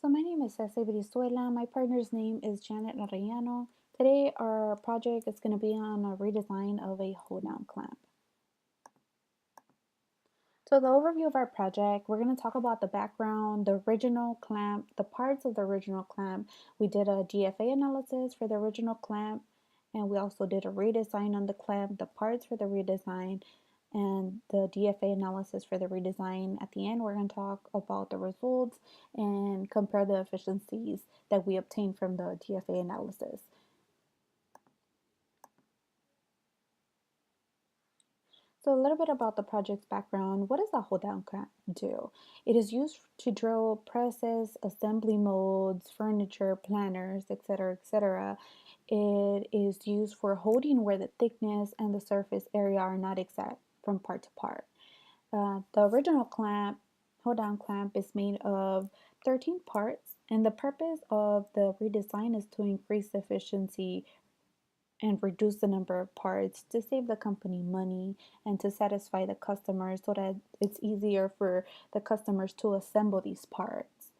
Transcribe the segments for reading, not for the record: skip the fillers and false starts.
So my name is Ceci Brizuela. My partner's name is Janet Arellano. Today our project is going to be on a redesign of a hold-down clamp. So the overview of our project, we're going to talk about the background, the original clamp, the parts of the original clamp. We did a DFA analysis for the original clamp, and we also did a redesign on the clamp, the parts for the redesign, and the DFA analysis for the redesign. At the end, we're going to talk about the results and compare the efficiencies that we obtained from the DFA analysis. So a little bit about the project's background. What does a hold-down clamp do? It is used to drill presses, assembly molds, furniture, planners, etc., etc. It is used for holding where the thickness and the surface area are not exact from part to part. The original clamp, hold-down clamp, is made of 13 parts, and the purpose of the redesign is to increase efficiency and reduce the number of parts to save the company money and to satisfy the customers so that it's easier for the customers to assemble these parts.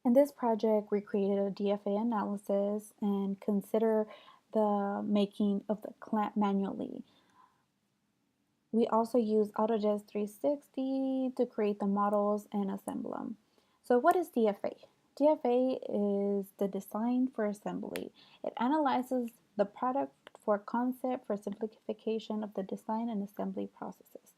In this project, we created a DFA analysis and consider the making of the clamp manually. We also use Autodesk 360 to create the models and assemble them. So what is DFA? DFA is the design for assembly. It analyzes the product for concept for simplification of the design and assembly processes.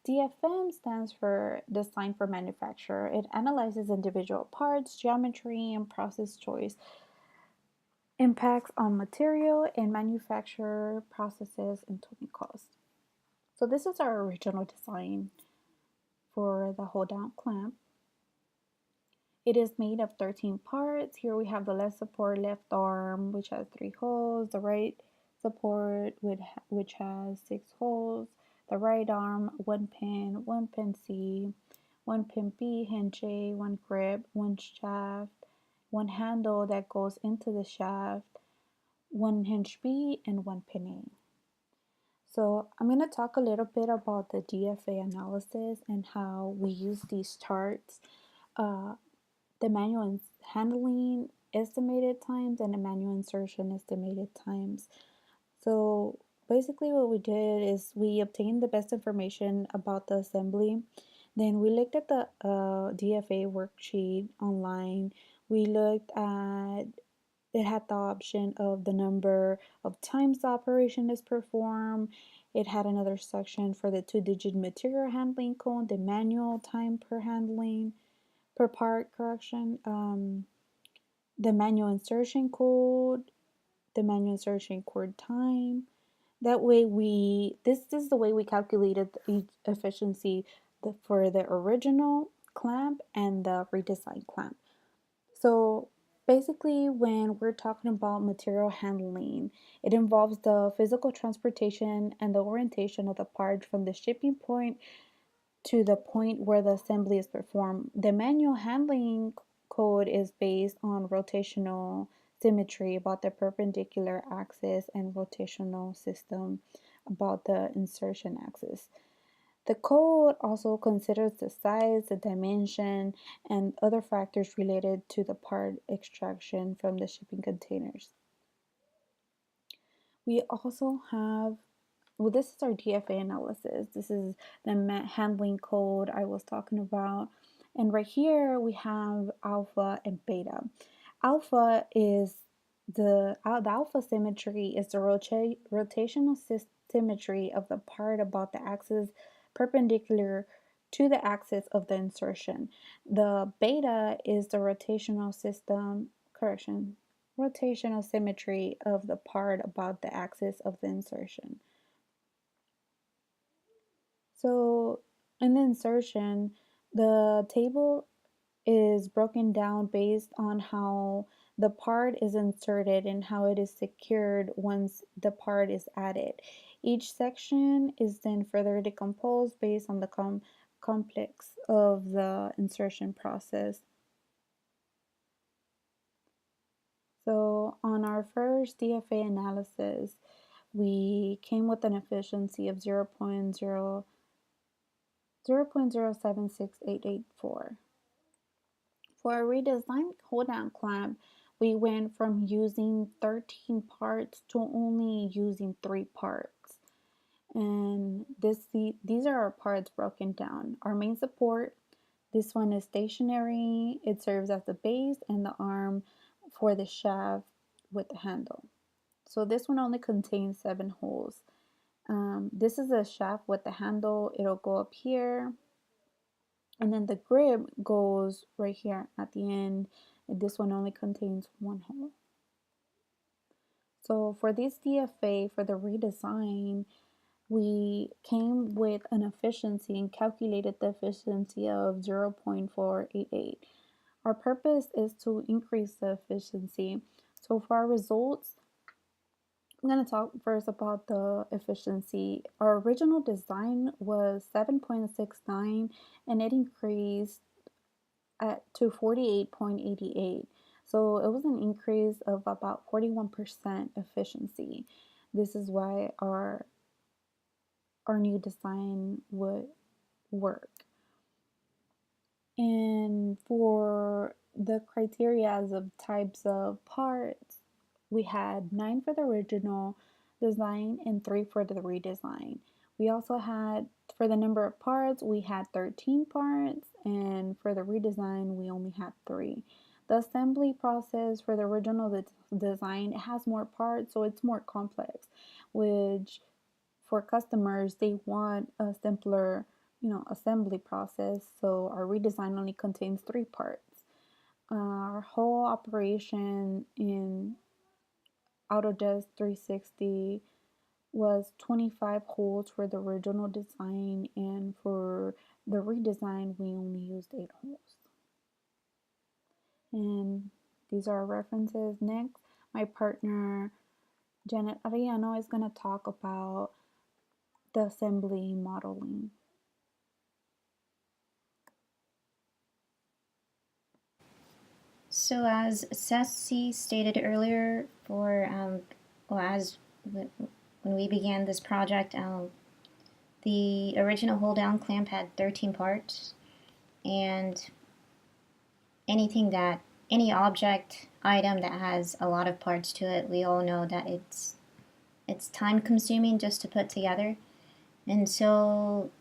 DFM stands for design for manufacture. It analyzes individual parts, geometry, and process choice, impacts on material and manufacture processes, and total cost. So this is our original design for the hold down clamp. It is made of 13 parts. Here we have the left support, left arm, which has 3 holes, the right support, which has 6 holes, the right arm, 1 pin C, 1 pin B, hinge A, 1 grip, 1 shaft, 1 handle that goes into the shaft, 1 hinge B, and 1 pin A. So I'm going to talk a little bit about the DFA analysis and how we use these charts, the manual handling estimated times and the manual insertion estimated times. So basically what we did is we obtained the best information about the assembly. Then we looked at the DFA worksheet online. We looked at it had the option of the number of times the operation is performed. It had another section for the 2-digit material handling code, the manual time per handling, per part correction, the manual insertion code, the manual insertion cord time. That way this is the way we calculated the efficiency for the original clamp and the redesigned clamp. So basically, when we're talking about material handling, it involves the physical transportation and the orientation of the part from the shipping point to the point where the assembly is performed. The manual handling code is based on rotational symmetry about the perpendicular axis and rotational system about the insertion axis. The code also considers the size, the dimension, and other factors related to the part extraction from the shipping containers. We also have, well, this is our DFA analysis. This is the handling code I was talking about. And right here we have alpha and beta. Alpha is the alpha symmetry is the rotational symmetry of the part about the axis perpendicular to the axis of the insertion. The beta is the rotational symmetry of the part about the axis of the insertion. So in the insertion, the table is broken down based on how the part is inserted and how it is secured once the part is added. Each section is then further decomposed based on the complex of the insertion process. So on our first DFA analysis, we came with an efficiency of 0.076884. For a redesigned hold-down clamp, we went from using 13 parts to only using 3 parts. And these are our parts broken down. Our main support, this one is stationary. It serves as the base and the arm for the shaft with the handle. So this one only contains 7 holes. This is a shaft with the handle. It'll go up here. And then the grip goes right here at the end. This one only contains 1 hole. So for this DFA, for the redesign, we came with an efficiency and calculated the efficiency of 0.488. Our purpose is to increase the efficiency. So for our results, I'm going to talk first about the efficiency. Our original design was 7.69 and it increased to 48.88. So it was an increase of about 41% efficiency. This is why our new design would work. And for the criteria as of types of parts, we had 9 for the original design and 3 for the redesign. We also had, for the number of parts, we had 13 parts, and for the redesign, we only had 3. The assembly process for the original design, it has more parts, so it's more complex, which for customers, they want a simpler, assembly process. So our redesign only contains 3 parts. Our whole operation in Autodesk 360 was 25 holes for the original design, and for the redesign, we only used 8 holes. And these are our references. Next, my partner Janet Ariano is going to talk about the assembly modeling. So as Ceci stated earlier, when we began this project, the original hold-down clamp had 13 parts, and any object item that has a lot of parts to it, we all know that it's time consuming just to put together. And so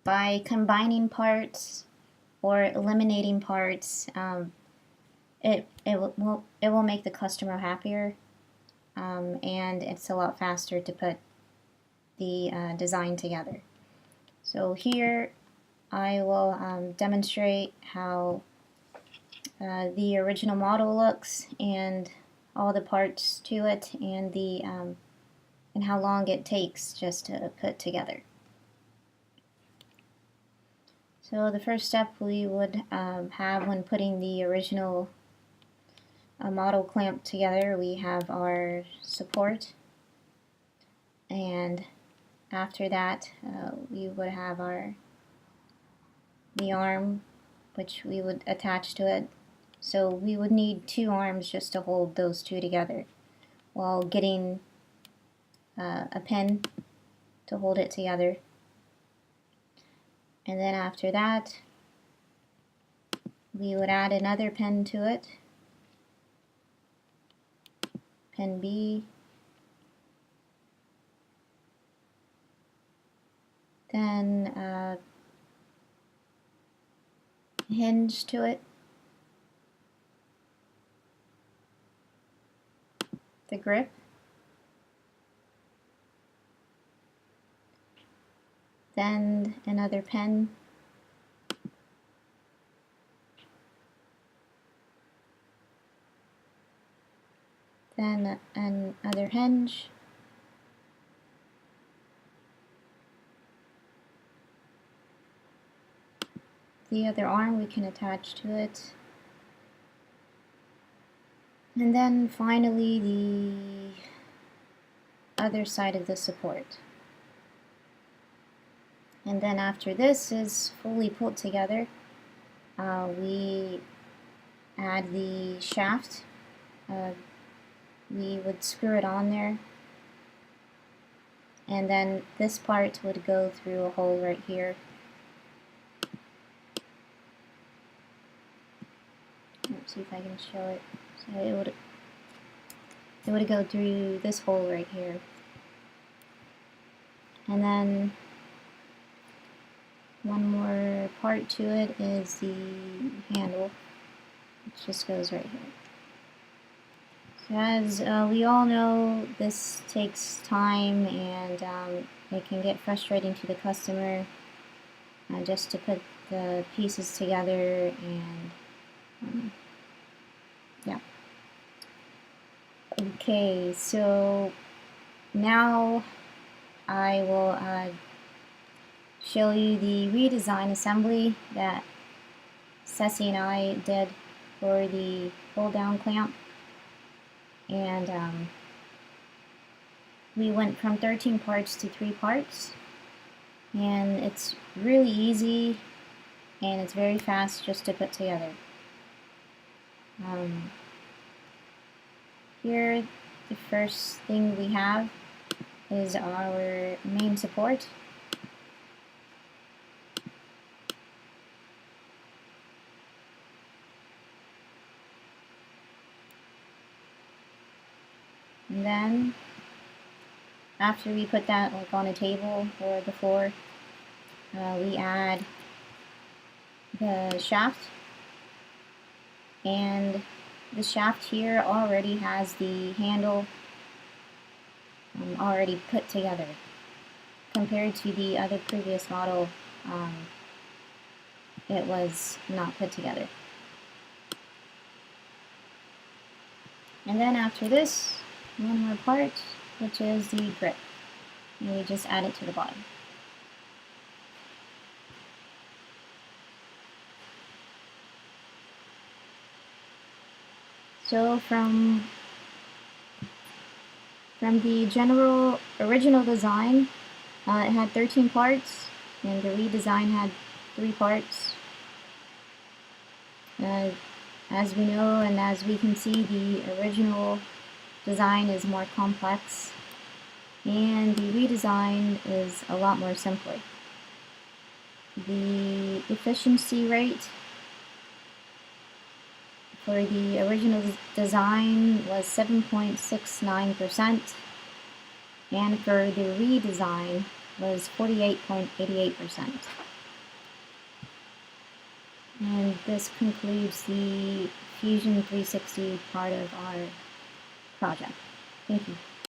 by combining parts or eliminating parts, it will make the customer happier, and it's a lot faster to put the design together. So here I will demonstrate how the original model looks and all the parts to it, and how long it takes just to put together. So the first step we would have when putting the original model clamp together, we have our support, and after that we would have the arm, which we would attach to it. So we would need 2 arms just to hold those 2 together, while getting a pin to hold it together. And then after that, we would add another pin to it, pin B, then hinge to it, the grip, then another pin, then another hinge, the other arm we can attach to it, and then finally the other side of the support. And then after this is fully pulled together, we add the shaft. We would screw it on there, and then this part would go through a hole right here. see if I can show it. So it would go through this hole right here. And then one more part to it is the handle, which just goes right here. So as we all know, this takes time, and it can get frustrating to the customer just to put the pieces together, and yeah. Okay, so now I will show you the redesign assembly that Ceci and I did for the pull down clamp. And we went from 13 parts to 3 parts, and it's really easy and it's very fast just to put together. Here, the first thing we have is our main support. And then, after we put that like on a table or the floor, we add the shaft. And the shaft here already has the handle already put together. Compared to the other previous model, it was not put together. And then after this, one more part, which is the grip. And we just add it to the bottom. So from the original design, it had 13 parts, and the redesign had 3 parts. As we know, and as we can see, the original design is more complex, and the redesign is a lot more simpler. The efficiency rate for the original design was 7.69%, and for the redesign was 48.88%. And this concludes the Fusion 360 part of our project. Thank you.